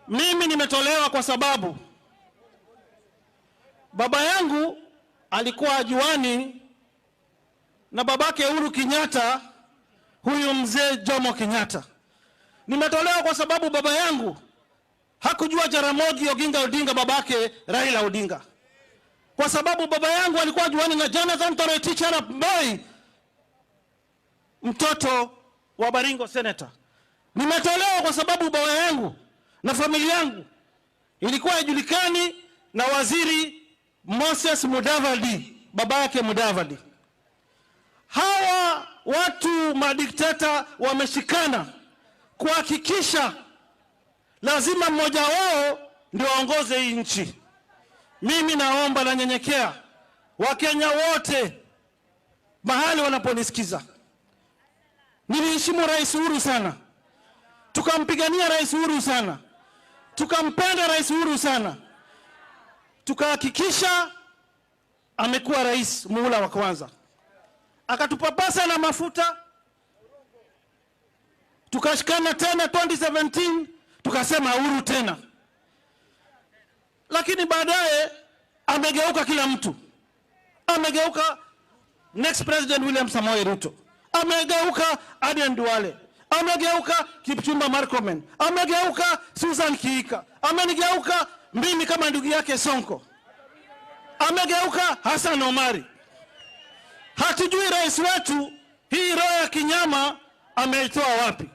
Mimi nimetolewa kwa sababu baba yangu alikuwa ajuani na babake Uhuru Kenyatta, huyu mzee Jomo Kenyatta. Nimetolewa kwa sababu baba yangu hakujua Jaramogi Oginga Odinga, babake Raila Odinga. Kwa sababu baba yangu alikuwa ajuani na Jonathan Toroitich Arap Moi, mtoto wa Baringo senator. Nimetolewa kwa sababu baba yangu na familia yangu ilikuwa ijulikani na waziri Moses Mudavadi, baba yake Mudavadi. Hawa watu madikteta wameshikana kuhakikisha lazima mmoja wao ndio aongoze hii nchi. Mimi naomba na nyenyekea Wakenya wote mahali wanaponisikiza, niliheshimu Rais Uhuru sana, tukampigania Rais Uhuru sana, tukampenda Rais Uhuru sana, tukahakikisha amekuwa rais muhula wa kwanza, akatupapasa na mafuta, tukashikana tena 2017 tukasema Uhuru tena. Lakini baadaye amegeuka kila mtu. Amegeuka next president William Samoei Ruto, amegeuka Aden Duale, amegeuka Kipchumba Murkomen, amegeuka Susan Kihika, amenigeuka mimi kama ndugu yake Sonko, amegeuka Hassan Omari. Hatujui rais wetu hii roho ya kinyama ameitoa wapi.